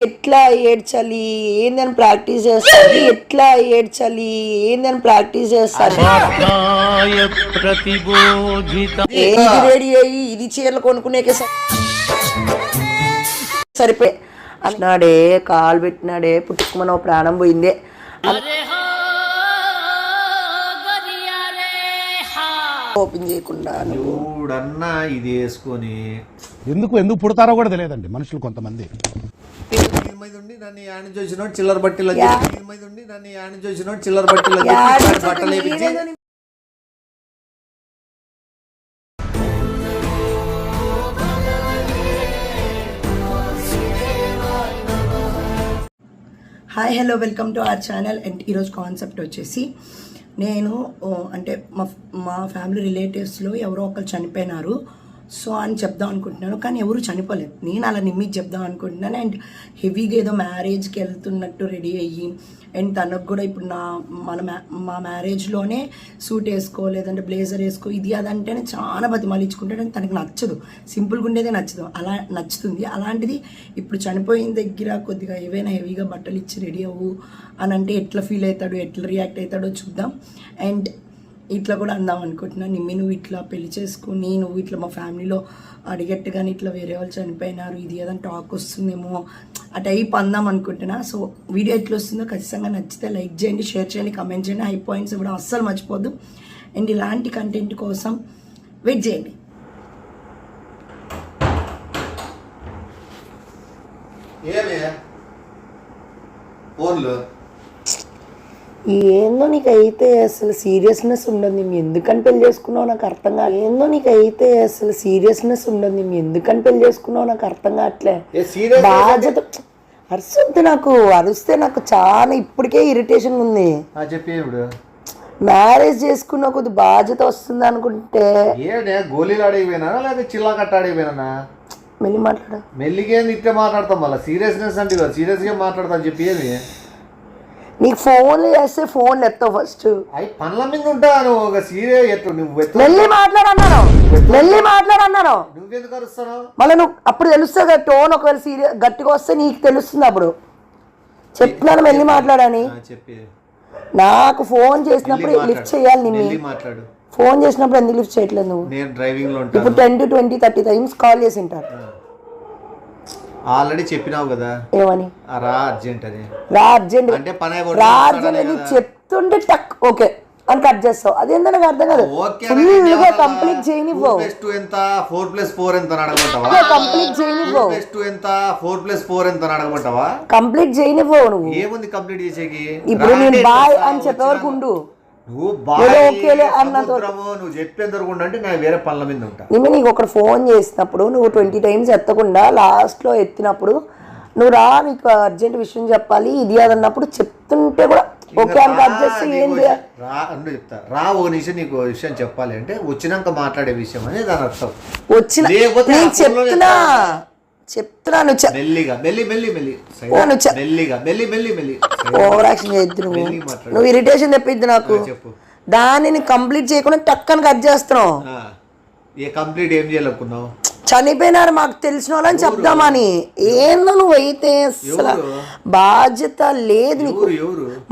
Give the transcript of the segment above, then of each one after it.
ఎట్లా ఏడ్చాలి ఏందని ప్రాక్టీస్ చేస్తారు, ఎట్లా ఏడ్చాలి ఏందని ప్రాక్టీస్ చేస్తారు. ఇది రెడీ అయ్యి ఇది చీరలు కొనుక్కునేకే సరిపోయి అన్నాడే, కాలు పెట్టినాడే, పుట్టుకుమని ఒక ప్రాణం పోయిందే. ఓపెన్ చేయకుండా చూడన్నా ఇది వేసుకొని ఎందుకు పుడతారో కూడా తెలియదండి మనుషులు కొంతమంది. నన్ను యాని చూసినోడు చిల్లర బట్టలు నన్ను యాని చూసినోడు చిల్లర బట్టలు బట్టలు వేపించి hi hello welcome to our channel. And ఈరోజు కాన్సెప్ట్ వచ్చేసి నేను అంటే మా ఫ్యామిలీ రిలేటివ్స్లో ఎవరో ఒకరు చనిపోయినారు సో అని చెప్దాం అనుకుంటున్నాను, కానీ ఎవరు చనిపోలేదు. నేను అలా నిమ్మికి చెప్దాం అనుకుంటున్నాను. అండ్ హెవీగా ఏదో మ్యారేజ్కి వెళ్తున్నట్టు రెడీ అయ్యి అండ్ తనకు కూడా ఇప్పుడు మా మ్యారేజ్లోనే సూట్ వేసుకో లేదంటే బ్లేజర్ వేసుకో ఇది అదంటేనే చాలా బతిమాలించుకుంటాడని తనకు నచ్చదు, సింపుల్గా ఉండేదే నచ్చదు, అలా నచ్చుతుంది. అలాంటిది ఇప్పుడు చనిపోయిన దగ్గర కొద్దిగా ఏవైనా హెవీగా బట్టలు ఇచ్చి రెడీ అవ్వు అని అంటే ఎట్లా ఫీల్ అవుతాడు, ఎట్లా రియాక్ట్ అవుతాడో చూద్దాం. అండ్ ఇట్లా కూడా అందాం అనుకుంటున్నాను, నిమ్మి నువ్వు ఇట్లా పెళ్లి చేసుకుని నువ్వు ఇట్లా మా ఫ్యామిలీలో అడిగట్టుగాని ఇట్లా వేరే వాళ్ళు చనిపోయినారు ఇది ఏదైనా టాక్ వస్తుందేమో ఆ టైప్ అందాం అనుకుంటున్నా. సో వీడియో ఎట్లా వస్తుందో ఖచ్చితంగా నచ్చితే లైక్ చేయండి, షేర్ చేయండి, కమెంట్ చేయండి, హై పాయింట్స్ కూడా అస్సలు మర్చిపోద్దు. అండ్ ఇలాంటి కంటెంట్ కోసం వెయిట్ చేయండి. ఏందో నీకైతే అసలు సీరియస్నెస్ ఉండదు, మేము ఎందుకని పెళ్లి చేసుకున్నావు నాకు అర్థం కాదు. ఏందో నీకైతే అసలు సీరియస్నెస్ ఉండదు, మేము ఎందుకని పెళ్లి చేసుకున్నావు నాకు అర్థం కావట్లే. బాధ్యత అరిస్తే నాకు చాలా ఇప్పటికే ఇరిటేషన్ ఉంది. మ్యారేజ్ చేసుకున్న కొద్ది బాధ్యత వస్తుంది అనుకుంటే గోళీలు అడిగిపోయినా లేదా చిల్లా కట్ట అడిగిపోయినా మెల్లి మాట్లాడా మెల్లిగే ఇట్లా మాట్లాడతాం. మళ్ళీ సీరియస్నెస్ అంటే సీరియస్గా మాట్లాడతాను చెప్పి ఏమి నీకు ఫోన్లు చేస్తే ఫోన్లు ఎత్తావు ఫస్ట్ అవి పనుల మీద ఉంటాను. ఒక సీరియస్ ఎత్తు నువ్వు మెల్లి మాట్లాడన్నాను నువ్వెందుకు అరుస్తున్నావు మళ్ళీ నువ్వు అప్పుడు తెలుస్తుంది కదా టోన్. ఒకవేళ సీరియస్ గట్టిగా వస్తే నీకు తెలుస్తుంది అప్పుడు చెప్తున్నాను మెల్లి మాట్లాడని. నాకు ఫోన్ చేసినప్పుడు లిఫ్ట్ చేయాలి, నిన్ను మాట్లాడు. ఫోన్ చేసినప్పుడు ఎందుకు లిఫ్ట్ చేయట్లేదు నువ్వు? నేను డ్రైవింగ్ లో ఇప్పుడు 10 to 20 30 టైమ్స్ కాల్ చేసి ఉంటారు. ఆల్రెడీ చెప్పినావు కదా ఏమని, రా అర్జెంట్ అని. రా అర్జెంట్ అంటే రా అర్జెంట్ అని చెప్తుంటే టక్ ఓకే అని కట్ చేస్తావు. అదేందో నాకు అర్థం కాదు. ఫుల్గా కంప్లీట్ చేయనివ్వవు. 4+2 ఎంత 4+4 ఎంత అడగమంటావా? కంప్లీట్ చేయనివ్వవు. 4+2 ఎంత 4+4 ఎంత అడగమంటావా? కంప్లీట్ చేయనివ్వవు. నువ్వు ఏముంది కంప్లీట్ చేసేకి? ఇప్పుడు నేను బాయ్ అని చెప్పే వరకు ఉండు. నువ్వు చెప్పేంత వరకు అంటే నేను వేరే పనుల మీద ఉంటా. నేను నీకు ఒకటి ఫోన్ చేసినప్పుడు నువ్వు 20 టైమ్స్ ఎత్తకుండా లాస్ట్లో ఎత్తినప్పుడు నువ్వు రా నీకు అర్జెంట్ విషయం చెప్పాలి ఇది అదన్నప్పుడు చెప్తుంటే కూడా ఓకే అని కట్ చేస్తే ఏంటి చెప్తా రా ఒక నిమిషం నీకు విషయం చెప్పాలి అంటే వచ్చినాక మాట్లాడే విషయం అని దాని అర్థం. వచ్చిన నేను చెప్తున్నాను ఓవర్ యాక్షన్ చేయొద్దు. నువ్వు ఇరిటేషన్ తెప్పిద్దు నాకు. దానిని కంప్లీట్ చేయకుండా టక్కని కట్ చేస్తున్నావు. కంప్లీట్ ఏం చేయాలనుకున్నావు? చనిపోయినారు మాకు తెలిసిన వాళ్ళని చెప్దామని. ఏందో నువ్వు అయితే అసలు బాధ్యత లేదు నీకు.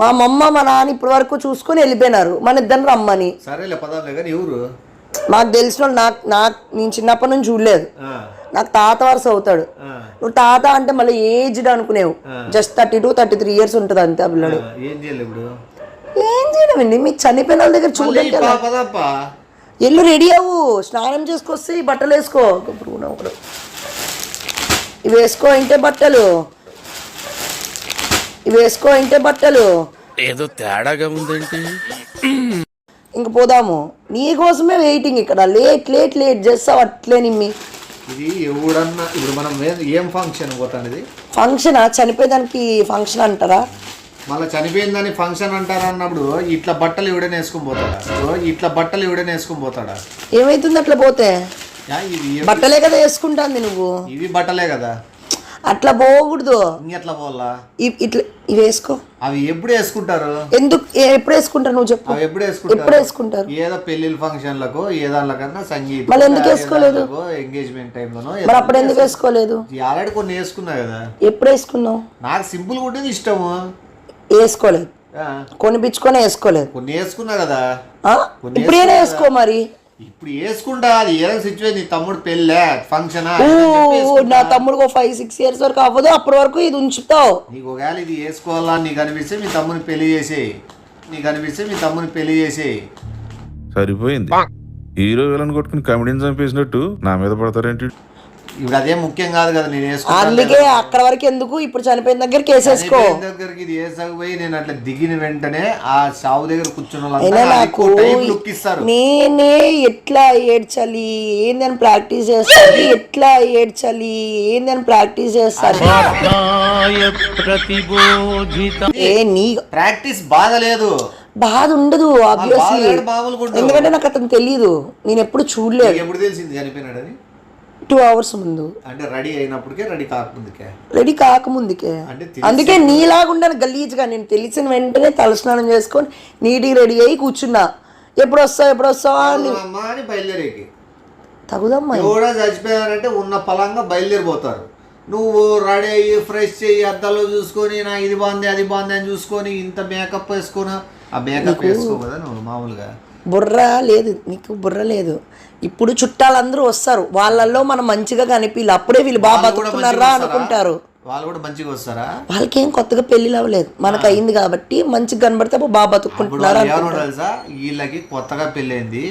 మా మమ్మ మా నాన్న ఇప్పటి వరకు చూసుకొని వెళ్ళిపోయినారు, మన ఇద్దరు రమ్మని. సరేలే పదాలే కానీ ఎవరు మాకు తెలిసిన వాళ్ళు నేను చిన్నప్పటి నుంచి చూడలేదు. నాకు తాత వరుస అవుతాడు. నువ్వు తాత అంటే మళ్ళీ ఏజ్డ్ అనుకునేవు. జస్ట్ 32 33 ఇయర్స్ ఉంటుంది అంతే. ఆ పిల్లడు ఏం చేయలేమండి మీకు చనిపోయిన వాళ్ళ దగ్గర చూడలేదు. ఎల్లు రెడీ అవ్వు, స్నానం చేసుకొస్తే ఈ బట్టలు వేసుకో. ఇవి వేసుకో ఇంటే బట్టలు ఏదో తేడాగా ఉందేంటి. ఇంక పోదాము. నీకోసమే వెయిటింగ్ ఇక్కడ. లేట్ చేస్తావు అట్లే నిమ్మి. ఇది ఎవడన్నా ఇప్పుడు మనం ఏం ఫంక్షన్ పోతాను? ఇది ఫంక్షనా? చనిపోయేదానికి ఫంక్షన్ అంటారా? మళ్ళీ చనిపోయిందని ఫంక్షన్ అంటారా అన్నప్పుడు ఇట్లా బట్టలు ఎవడైనా వేసుకొని పోతాడా? ఏమైతుంది అట్లా పోతే? బట్టలే కదా వేసుకుంటాంది నువ్వు. ఇవి బట్టలే కదా. అట్లా పోకూడదు. ఇంకెట్లా పోవాలా? ఇట్లా ఇవి వేసుకో. అవి ఎప్పుడు వేసుకుంటారు? ఎప్పుడు వేసుకుంటారు నువ్వు చెప్పు. అవి ఎప్పుడు వేసుకుంటారు? ఏదో పెళ్లిళ్ళ ఫంక్షన్లకు ఏదాళ్ళకన్నా సంగీతం మళ్ళీ ఎందుకు వేసుకోలేదు? ఎంగేజ్మెంట్ టైంలోనో. మరి అప్పుడు ఎందుకు వేసుకోలేదు? ఆల్రెడీ కొన్ని వేసుకున్నా కదా. ఎప్పుడు వేసుకున్నావు? నాకు సింపుల్ ఉండేది ఇష్టము. వేసుకోలేదు, కొనిపించుకొని వేసుకోలేదు. కొన్ని వేసుకున్నా కదా. ఇప్పుడు ఏదో వేసుకో మరి. ఇప్పుడు వేసుకుంటా. అది ఏదో సిచ్యువేషన్. నీ తమ్ముడు పెళ్ళే ఫంక్షన్. నా తమ్ముడు 5-6 years వరకు అవ్వదు, అప్పటి వరకు ఇది ఉంచుతావు. నీకు ఒకవేళ ఇది వేసుకోవాలా నీకు అనిపిస్తే మీ తమ్ముని పెళ్లి చేసేయి. సరిపోయింది. హీరో విలన్ కొట్టుకుని కమెడీని చంపేసినట్టు నా మీద పడతారేంటి? ఇప్పుడు అదే ముఖ్యం కాదు కదా. నేను అందుకే అక్కడ వరకు ఎందుకు, ఇప్పుడు చనిపోయిన దగ్గర కేసేసుకో. దగ్గరికి ఇది వేసకపోయి నేను అట్లా దిగిన వెంటనే ఆ సావు దగ్గర కూర్చున్న నేనే ఎట్లా ఏడ్చాలి ఏందని ప్రాక్టీస్ చేస్తాను. ఎట్లా ఏడ్చాలి ఏందని ప్రాక్టీస్ చేస్తాను. ఏ నీ ప్రాక్టీస్ బాధలేదు, బాధ ఉండదు ఆబ్వియస్లీ. ఎందుకంటే నాకు అతను తెలియదు, నేను ఎప్పుడు చూడలేదు. ఎప్పుడు తెలిసింది చనిపోయినాడని? 2 hours ముందు. అంటే రెడీ అయినప్పటికే, రెడీ కాకముందుకే. అందుకే నీలాగా ఉండను గలీజ్గా. నేను తెలిసిన వెంటనే తలస్నానం చేసుకొని నీటికి రెడీ అయ్యి కూర్చున్నా. ఎప్పుడు వస్తావు అని బయలుదేరేకి తగుదమ్మా. కూడా చచ్చిపోయారంటే ఉన్న పలంగా బయలుదేరిపోతారు. నువ్వు రెడీ అయ్యి ఫ్రెష్ అయ్యి అద్దాలో చూసుకొని నా ఇది బాగుంది అది బాగుంది అని చూసుకొని ఇంత మేకప్ వేసుకొని ఆ మేకప్ వేసుకో కదా నువ్వు మామూలుగా. బుర్ర లేదు నీకు, బుర్ర లేదు. ఇప్పుడు చుట్టాలందరూ వస్తారు, వాళ్ళల్లో మనం మంచిగా కనిపించాలి. అప్పుడే వీళ్ళు బాగా బతుకుతున్నారా అనుకుంటారు. వాళ్ళు కూడా మంచిగా వస్తారా? వాళ్ళకేం కొత్తగా పెళ్లిలు అవ్వలేదు, మనకు అయింది కాబట్టి మంచిగా కనబడితే బాగా బతుకుంటున్నారు. తెలుసా వీళ్ళకి కొత్తగా పెళ్ళైంది.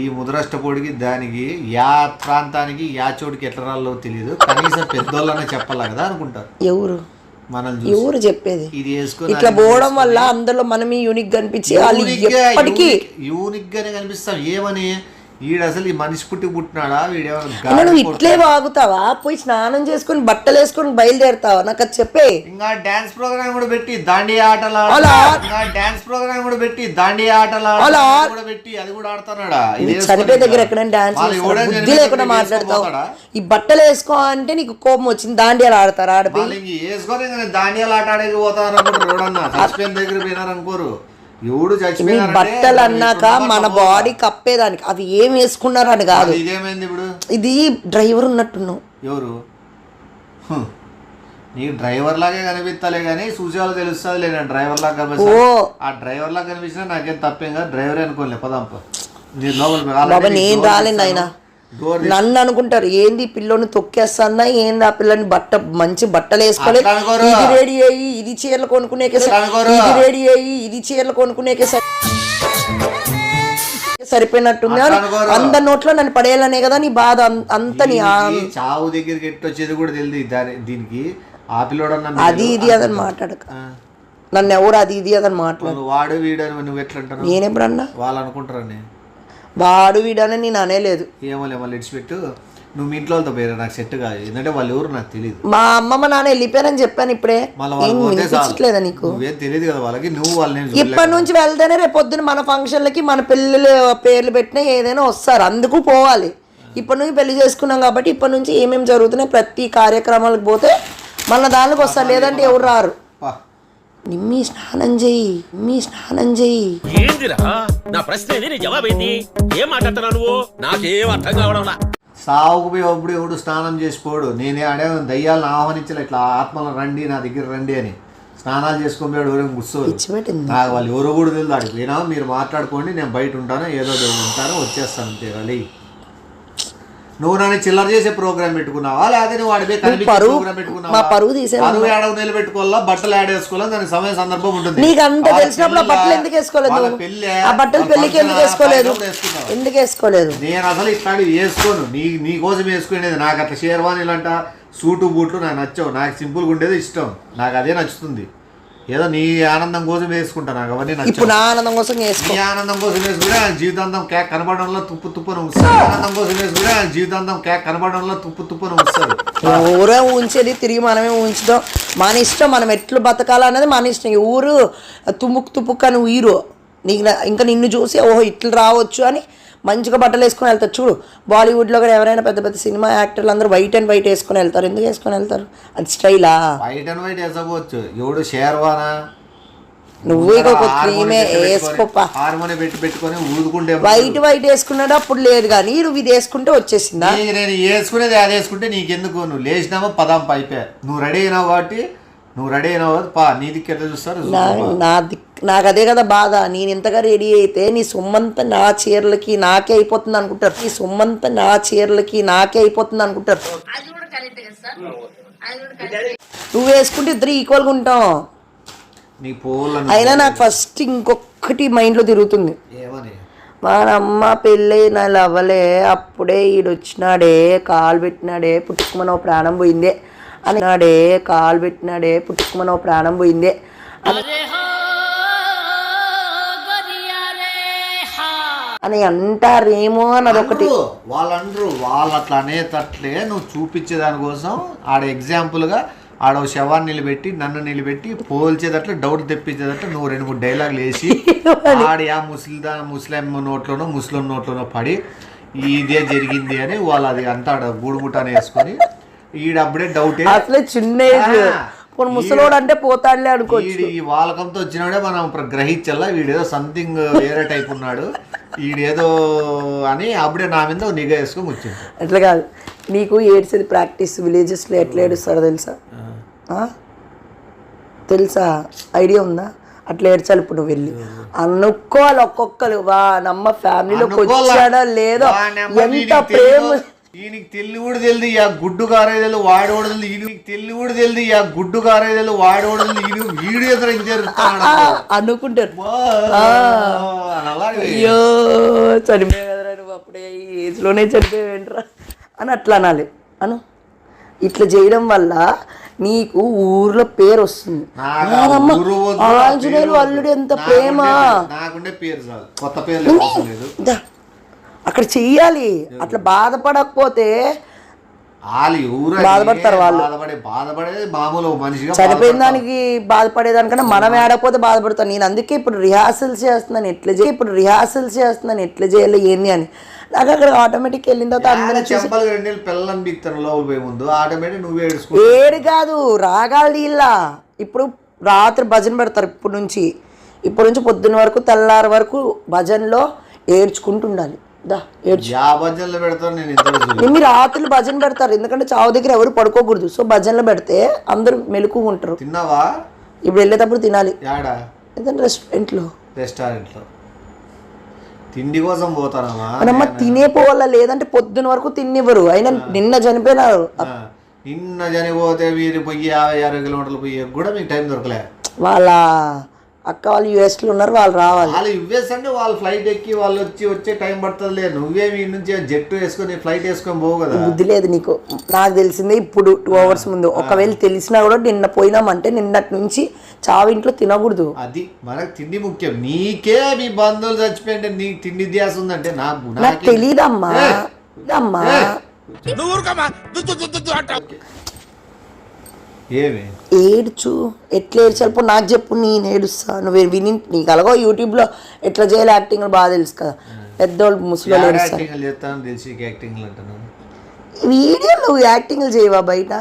ఈ ముదరష్టపోడికి దానికి యా ప్రాంతానికి యా చోటుకి ఎట్లా రాలో తెలియదు. కనీసం పెద్దోళ్ళనే చెప్పాలా కదా అనుకుంటారు. ఎవరు చెప్పేది? ఇది వేసుకొని ఇట్లా పోవడం వల్ల అందరిలో మనమే యూనిక్ కనిపించి వాళ్ళు ఎప్పటికీ యూనిక్ గానే కనిపిస్తాం. ఏమని వీడు అసలు ఈ మనిషి పుట్టినాడా నువ్వు ఇట్లే వాగుతావా? పోయి స్నానం చేసుకుని బట్టలు వేసుకొని బయలుదేరుతావా? నాకు అది చెప్పే. ఇంకా డాన్స్ ప్రోగ్రామ్ కూడా పెట్టి దాండియా ఆటలు పెట్టి అది కూడా ఆడుతున్నాడా? చనిపోయే దగ్గర ఎక్కడైనా డాన్స్ బుద్ధి లేకుండా మాట్లాడతావు. ఈ బట్టలు వేసుకో అంటే నీకు కోపం వచ్చింది. దాండియాలు ఆడతారా? ఆడపోయి వేసుకొని దాండియాలు ఆట ఆడేకి పోతారు. రోడన్నా చచ్చిపోయిన దగ్గర పోయినారనుకోరు. బట్టలు అన్నాక మన బాడీ కప్పేదానికి అవి ఏం వేసుకున్నారు అని కాదు. ఇదేమైంది ఇప్పుడు? ఇది డ్రైవర్ ఉన్నట్టున్నావు. ఎవరు? నీకు డ్రైవర్ లాగే కనిపిస్తాలే కానీ చూసేవాళ్ళు తెలుస్తుంది లేదా డ్రైవర్ లాగా కనిపిస్తా. ఆ డ్రైవర్ లాగా కనిపించినా నాకేం తప్పేం కాదు. డ్రైవరే అనుకోలే పదంప. నేను రాలేను ఆయన. నన్ను అనుకుంటారు ఏంది పిల్లని తొక్కేస్తానా ఏంది, ఆ పిల్లని మంచి బట్టలు వేసుకోలేదు, ఇది రెడీ అయ్యి ఇది చీరలు కొనుక్కునేకే, ఇది రెడీ అయ్యి ఇది చీరలు కొనుక్కునేకే సరిపోయినట్టుంది అని అందరి నోట్లో నన్ను పడేయాలనే కదా నీ బాధ అంత. నీ చావు దగ్గరికి ఎట్టొచ్చేది కూడా తెలియదు దీనికి. ఆ పిల్లోడు అది ఇది అదని మాట్లాడక నన్ను ఎవరు అది ఇది అదని మాట్లాడు. వాడు వీడు నువ్వు ఎట్లా అంటారు? నేనెప్పుడన్నా వాళ్ళు అనుకుంటారని. వాడు వీడని నేను అనేలేదు. ఏమోలే మళ్ళీ ఇడిచిపెట్టు. నువ్వు మీ ఇంట్లో వాళ్ళతో పోయారు, నాకు సెట్ కాదు. ఎందుకంటే వాళ్ళు ఎవరు నాకు తెలియదు. మా అమ్మమ్మ నాన్న వెళ్ళిపోయారని చెప్పాను ఇప్పుడే. వినిపించట్లేదా నీకు? నువ్వేం తెలియదు కదా వాళ్ళకి. నువ్వు వాళ్ళని ఇప్పటి నుంచి వెళ్తేనే రేపు పొద్దున మన ఫంక్షన్లకి మన పిల్లలు పేర్లు పెట్టినా ఏదైనా వస్తారు, అందుకు పోవాలి. ఇప్పటి నుంచి పెళ్లి చేసుకున్నాం కాబట్టి ఇప్పటి నుంచి ఏమేమి జరుగుతున్నాయి ప్రతి కార్యక్రమాలకు పోతే మన దానికి వస్తారు, లేదంటే ఎవరు రారు. నిమ్మి స్నానం చెయ్యి. ఏందిరా నా ప్రశ్న ఏది? నీ జవాబు ఏంది? ఏం మాట్లాడుతున్నావు నువ్వు? నాకేం అర్థం కావడం. సావుకు పోయి అప్పుడు ఎవడు స్నానం చేసిపోడు. నేనే అడే దయ్యాలను ఆహ్వానించలే, ఇట్లా ఆత్మలను రండి నా దగ్గర రండి అని. స్నానాలు చేసుకొని పోయాడు ఎవరైనా కూర్చోరు. నాకు వాళ్ళు ఎవరో కూడా తెలియదు. ఆడికి పోయినా మీరు మాట్లాడుకోండి, నేను బయట ఉంటాను, ఏదో ఉంటాను, వచ్చేస్తాను అంతే. వాళ్ళు నువ్వు నన్ను చిల్లర చేసే ప్రోగ్రామ్ పెట్టుకున్నావా లేకపోతే నువ్వు వాడి ప్రోగ్రామ్ పెట్టుకున్నావా? పరువు ఏడవ నిలబెట్టుకోవాలా, బట్టలు యాడ్ వేసుకోవాలా, దానికి సమయ సందర్భం ఉంటుంది. నీకు అంత తెలిసినప్పుడు బట్టలు ఎందుకు వేసుకోలేదు? ఆ బట్టలు పెళ్లికి ఎందుకు వేసుకోలేదు? ఎందుకు వేసుకోలేదు? నేను అసలు ఇట్లాంటి వేసుకోను. నీ కోసం వేసుకునేది. నాకు అట్లా షేర్వానీలు అంట సూటు బూట్లు నాకు నచ్చవు. నాకు సింపుల్గా ఉండేది ఇష్టం. నాకు అదే నచ్చుతుంది. ఏదో నీ ఆనందం కోసం వేసుకుంటా. నాకు అవన్నీ ఇప్పుడు నా ఆనందం కోసం వేసుకో. నీ ఆనందం కోసం వేసుకుంటే జీవితాంతం కేక్ కనబడంలో తుప్పును ఉంచుతారు. ఆనందం కోసం వేసుకుంటే జీవితాంతం కేక్ కనబడంలో తుప్పును ఉంచుతారు. ఊరే ఉంచేది తిరిగి మనమే ఉంచుతాం. మన ఇష్టం, మనం ఎట్లు బతకాలనేది మన ఇష్టం. ఊరు తుమ్ముక్ అని ఊరు నీకు ఇంకా నిన్ను చూసి ఓహో ఇట్లు రావచ్చు అని మంచిగా బట్టలు వేసుకొని వెళ్తారు. చూడు బాలీవుడ్లో కూడా ఎవరైనా పెద్ద పెద్ద సినిమా యాక్టర్లు అందరూ వైట్ అండ్ వైట్ వేసుకొని వెళ్తారు. ఎందుకు వేసుకొని వెళ్తారు? అది స్టైలా? వైట్ అండ్ వైట్ వేసుకోవచ్చు. ఎవడు షేర్వానా నువ్వు ఇక ఒక క్రీమే వేసుకోపా. హార్మోని పెట్టుకొని ఊదుకుంటే వైట్ వేసుకున్నాడు అప్పుడు లేదు, కానీ నువ్వు ఇది వేసుకుంటే వచ్చేసిందా? నేను వేసుకునేది అది వేసుకుంటే నీకెందుకు? నువ్వు లేచినామా పదాం అయిపోయా. నువ్వు రెడీ అయినావు కాబట్టి పా నీ దిక్కు ఎట్లా చూస్తారు? నాకు అదే కదా బాధ. నేను ఇంతగా రెడీ అయితే నీ సొమ్మంతా నా చీరలకి నాకే అయిపోతుంది అనుకుంటారు. నీ సొమ్మంతా నా చీరలకి నాకే అయిపోతుంది అనుకుంటారు. నువ్వు వేసుకుంటే ఇద్దరు ఈక్వల్గా ఉంటాం. నీ పోల అయినా నాకు ఫస్ట్ ఇంకొకటి మైండ్లో తిరుగుతుంది. ఏమని? వానమ్మ పెళ్ళైన అవ్వలే అప్పుడే ఈడొచ్చినాడే కాలు పెట్టినాడే పుట్టుకుమనో ప్రాణం పోయిందే అన్నాడే, కాలు పెట్టినాడే పుట్టుకుమనో ప్రాణం పోయిందే అని అంటారేమో అన్నది ఒకటి. వాళ్ళు అట్లా అనేటట్లే నువ్వు చూపించే దానికోసం ఆడ ఎగ్జాంపుల్గా ఆడ శవాన్ని నిలబెట్టి నన్ను నిలబెట్టి పోల్చేదట్లు డౌట్ తెప్పించేదట్లు నువ్వు 2-3 డైలాగులు వేసి ఆడ ఆ ముస్లిం నోట్లోనో ముస్లిం నోట్లోనో పడి ఇదే జరిగింది అని వాళ్ళు అది అంటాడు గూడుముటాన్ని వేసుకొని ఈడప్పుడే డౌట్ అసలే చిన్న ముసలోడు అంటే పోతాడులే అనుకోవచ్చు. ఈ వాలకంతో వచ్చినాడే మనం గ్రహించల్లా వీడేదో సంథింగ్ వేరే టైప్ ఉన్నాడు ఈడేదో అని అప్పుడే నా మీద నిఘా వేసుకొని వచ్చింది. అట్లా కాదు, నీకు ఏడ్చేది ప్రాక్టీస్. విలేజెస్లో ఎట్లా ఏడుస్తారో తెలుసా? తెలుసా? ఐడియా ఉందా? అట్లా ఏడ్చాలి. ఇప్పుడు నువ్వు వెళ్ళి అనుకోవాలి ఒక్కొక్కరు. వా నమ్మ ఫ్యామిలీలోకి వచ్చాడో లేదో ఎంత ప్రేమ. ఈయనకి తెల్లి కూడా తెలియదు ఆ గుడ్డు కారేదలు వాడోడదు. ఈయనకి తెల్లి కూడా తెలియదు ఆ గుడ్డు కారేదలు వాడోడదు. వీడు ఎదురు అనుకుంటారు. అయ్యో చనిపోయా కదరా నువ్వు, అప్పుడే ఈ ఏజ్లోనే చనిపోయావేంట్రా అని అట్లా అనాలి. అను ఇట్లా చేయడం వల్ల నీకు ఊర్లో పేరు వస్తుంది. ఆంజనేయులు అల్లుడు ఎంత ప్రేమ. నాకుండే పేరు చాలు, కొత్త పేరు అక్కడ చెయ్యాలి. అట్లా బాధపడకపోతే బాధపడతారు వాళ్ళు. బాధపడేది మామూలు మనిషిగా. చనిపోయిన దానికి బాధపడేదానికన్నా మనం ఏడకపోతే బాధపడతాను. నేను అందుకే ఇప్పుడు రిహార్సల్స్ చేస్తున్నాను ఎట్లా చేయాలి ఏంది అని. నాకు అక్కడ ఆటోమేటిక్ వెళ్ళిన తర్వాత ఏడు కాదు రాగాలు ఇలా. ఇప్పుడు రాత్రి భజన పెడతారు. ఇప్పటి నుంచి పొద్దున్న వరకు తెల్లారి వరకు భజనలో ఏడ్చుకుంటుండాలి. మీరు రాత్రులు భజన పెడతారు, ఎందుకంటే చావు దగ్గర ఎవరు పడుకోకూడదు. సో భజనలు పెడితే అందరూ మెలకు ఉంటారు. తిన్నావా? ఇప్పుడు వెళ్ళేటప్పుడు తినాలి. ఏదైనా రెస్టారెంట్లో తిండి కోసం పోతానమ్మా. మనమ్మ తినే పోవాల, లేదంటే పొద్దున వరకు తిన్నివ్వరు. అయినా నిన్న చనిపోయినారు. నిన్న చనిపోతే మీరు పోయి 50-60 కిలోమీటర్లు పోయి కూడా మీకు టైం దొరకలే. వాళ్ళ అక్క వాళ్ళు యుఎస్లో ఉన్నారు, వాళ్ళు రావాలి. వాళ్ళు యుఎస్ అంటే వాళ్ళు ఫ్లైట్ ఎక్కి వాళ్ళు వచ్చే టైం పడుతుంది. లేదు నువ్వే మీ నుంచి జెట్ వేసుకొని ఫ్లైట్ వేసుకొని పోవు కదా. బుద్ధి లేదు నీకు. నాకు తెలిసిందే ఇప్పుడు 2 hours ముందు. ఒకవేళ తెలిసినా కూడా నిన్న పోయినామంటే నిన్నటి నుంచి చావింట్లో తినకూడదు. అది మనకు తిండి ముఖ్యం. నీకే మీ బంధువులు చచ్చిపోయింటే నీకు తిండి ధ్యాస ఉందంటే నాకు తెలీదమ్మా. ఏడ్చు, ఎట్లా ఏడ్చాలి నాకు చెప్పు, నేను ఏడుస్తా. నువ్వు విని నీకు అలాగో యూట్యూబ్లో ఎట్లా చేయాలి యాక్టింగ్ బాగా తెలుసు కదా. పెద్దోళ్ళు ముసలి ఏడుస్తారు. వీడియోలో యాక్టింగ్ చేయవా బయట?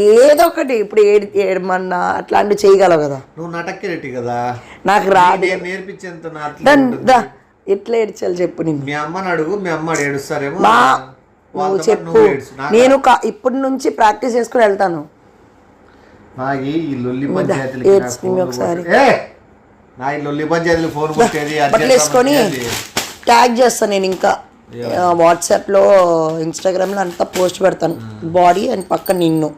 ఏదో ఒకటి ఇప్పుడు ఏడమన్నా అట్లాంటివి చేయగలవు కదా. నువ్వు నటక్కిరెట్టి కదా, నాకు రాదు. నేర్పించేంత ఎట్లా ఏడ్చాలి చెప్పు. నేను మీ అమ్మని అడుగు, మీ అమ్మ ఏడుస్తారేమో. నువ్వు చెప్పు, నేను ఇప్పటి నుంచి ప్రాక్టీస్ చేసుకుని వెళ్తాను. బట్టలు వేసుకొని ట్యాగ్ చేస్తాను నేను. ఇంకా వాట్సాప్లో ఇన్స్టాగ్రామ్లో అంతా పోస్ట్ పెడతాను. బాడీ అండ్ పక్కన నిన్ను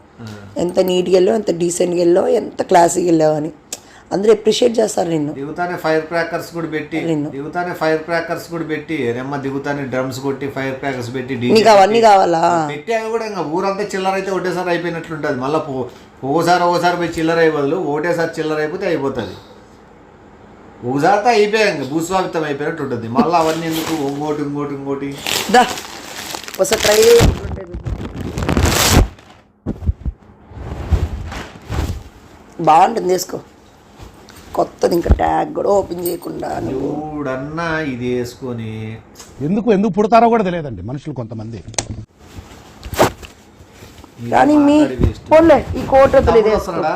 ఎంత నీట్గా వెళ్ళావు, ఎంత డీసెంట్గా వెళ్ళావు, ఎంత క్లాస్గా వెళ్ళావు అని అందరూ అప్రిషియేట్ చేస్తారు నిన్ను. దిగుతానే ఫైర్ క్రాకర్స్ కూడా పెట్టి దిగుతానే డ్రమ్స్ కొట్టి ఫైర్ క్రాకర్స్ పెట్టి నీకు అవన్నీ కావాలా పెట్టి అవి కూడా ఇంకా ఊరంతా చిల్లర అయితే ఒకటేసారి అయిపోయినట్లుంటుంది. మళ్ళీ ఓసారి పోయి చిల్లర అయిపోదు, ఒకటేసారి చిల్లర అయిపోతే అయిపోతుంది. ఒకసారితో అయిపోయాయి ఇంకా భూస్వామితం అయిపోయినట్టు ఉంటుంది. మళ్ళీ అవన్నీ ఎందుకు ఇంకోటి ఒకసారి ట్రై బాగుంటుంది. వేసుకో కొత్తది ఇంకా ట్యాగ్ కూడా ఓపెన్ చేయకుండా చూడన్నా ఇది వేసుకొని ఎందుకు పుడతారో కూడా తెలియదండి మనుషులు కొంతమంది. కానీ మీ పోన్లే ఈ కోట్ వద్దులేదు వస్తున్నాడా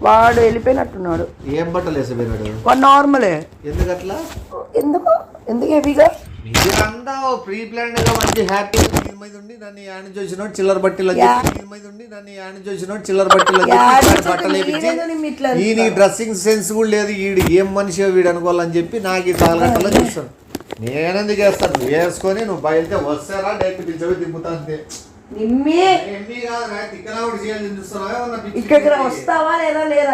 వాడు వెళ్ళిపోయినట్టున్నాడు. ఏం బట్టలు వేసిపోయినాడు వాడు నార్మలే. ఎందుకట్లా ఎందుకు హెవీగా మీరంతా ప్రీ ప్లాన్ గా మంచి హ్యాపీ దీని మీద ఉండి నన్ను యాడ్ చూసినోడు చిల్లర బట్టలు దీని మీద ఉండి నన్ను యాడ్ చూసినోడు చిల్లర బట్టలు బట్టలు వేపించి ఈ డ్రెస్సింగ్ సెన్స్ కూడా లేదు వీడు ఏం మనిషి వీడు అనుకోవాలని చెప్పి నాకు ఈ తాగట్టలో చూస్తాను. నేనెందుకు చేస్తాను వేసుకొని నువ్వు బయలుతే వస్తారా డైరెక్ట్ పిలిచవి దింపుతా అంతే. ఇక్కడికి వస్తావా లేదా లేదా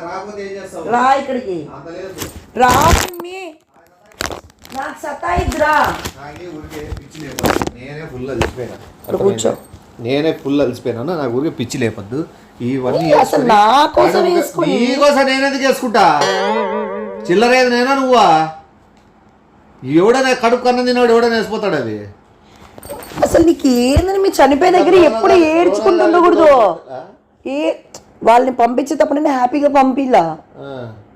రాకపోతే ఏం చేస్తావు రా ఇక్కడికి అంత లేదు రా నాకు సతాయిద్రా నేనే ఫుల్ అలిసిపోయినా కూర్చో. నేనే ఫుల్ అలిసిపోయినా నాకు ఊరికే పిచ్చి లేపద్దు ఇవన్నీ అసలు నా కోసం వేసుకుని నీకోసం నేనెందుకు వేసుకుంటా చిల్లరేది నేనా నువ్వా ఎవడనే కడుపు కన్న తిన్నాడు ఎవడనే వేసిపోతాడు అది. అసలు నీకు ఏందని మీ చనిపోయే దగ్గర ఎప్పుడు ఏడ్చుకుంటుండకూడదు. వాళ్ళని పంపించేటప్పుడు నేను హ్యాపీగా పంపిలా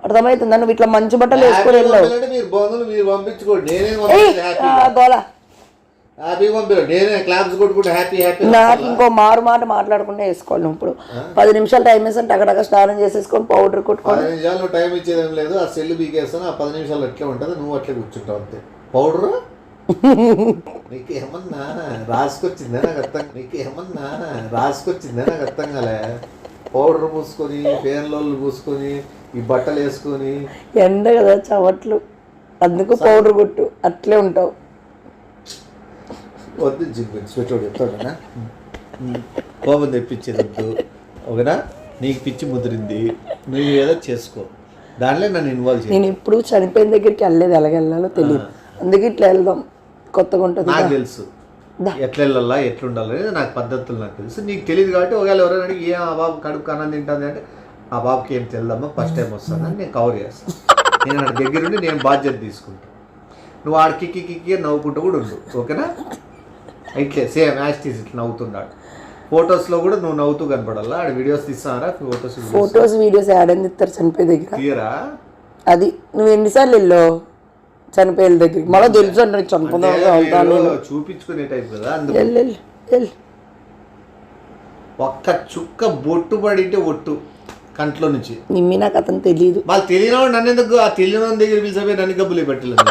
అర్థమవుతుందా? నువ్వు ఇట్లా మంచి బట్టలు వేసుకొని వెళ్ళావు. మీరు పంపించుకోండి నేనే క్లాప్స్ కొట్టుకుంటే హ్యాపీ హ్యాపీ. నాకు ఇంకో మారు మాట మాట్లాడకుండా వేసుకోవాలి. ఇప్పుడు 10 నిమిషాలు టైం వేసాను టగటగా స్నానం చేసేసుకొని పౌడర్ కొట్టుకొని 10 నిమిషాలు నువ్వు టైం ఇచ్చేదేం లేదు. ఆ సెల్ బీకేస్తాను ఆ 10 నిమిషాలు అట్లే ఉంటుంది నువ్వు అట్లే కూర్చుంటావు అంతే. పౌడర్ నీకు ఏమన్నా రాసుకొచ్చిందే నాకు అర్థం కాలే. పౌడర్ పూసుకొని ఫేర్లోళ్ళు పూసుకొని ఈ బట్టలు వేసుకొని ఎండ కదా చవట్లు అందుకు పౌడర్ కొట్టు అట్లే ఉంటావు. వద్దు స్వెటర్ చెప్తాడనా కోపం తెప్పించేది వద్దు ఓకేనా. నీకు పిచ్చి ముదిరింది నువ్వు ఏదో చేసుకో దానిలో నన్ను ఇన్వాల్వ్ చేయి. నేను ఇప్పుడు చనిపోయిన దగ్గరికి వెళ్ళలేదు ఎలాగెళ్ళాలో తెలియదు అందుకే ఇట్లా వెళ్దాం కొత్తగా ఉంటుంది. నాకు తెలుసు ఎట్లా వెళ్ళాలా ఎట్లుండాలి అనేది నాకు పద్ధతులు నాకు తెలుసు. నీకు తెలియదు కాబట్టి ఒకవేళ ఎవరైనా అడిగి ఏ ఆ బాబు కడుపు అన్నం తింటుంది అంటే ఆ బాబుకి ఏం తెలియదమ్మా ఫస్ట్ టైం వస్తానని నేను కవర్ చేస్తాను. నేను ఆడ దగ్గరుండి నేను బాధ్యత తీసుకుంటాను. నువ్వు ఆడ కిక్కి నవ్వుకుంటూ కూడా ఉండు ఓకేనా. ఇట్లే సేమ్ యాస్టీస్ ఇట్లా నవ్వుతున్నాడు. ఫొటోస్లో కూడా నువ్వు నవ్వుతూ కనపడాలా. ఆడ వీడియోస్ తీస్తారా ఫొటోస్ వీడియోస్ యాడ్ అని ఇస్తారు చనిపోయే దగ్గర తీయరా. అది నువ్వు ఎన్నిసార్లు వెళ్ళావు చనిపోయే దగ్గరికి మళ్ళీ తెలుసు అంటే చూపించుకునే టైప్ కదా. ఒక్క చుక్క బొట్టు పడింటే ఒట్టు కంట్లో నుంచి నిమ్మి నాకు అతను తెలియదు. వాళ్ళు తెలియని నన్ను ఎందుకు ఆ తెలియని దగ్గర పిలిచిపోయి నన్ను గబ్బులే పెట్టలేదు.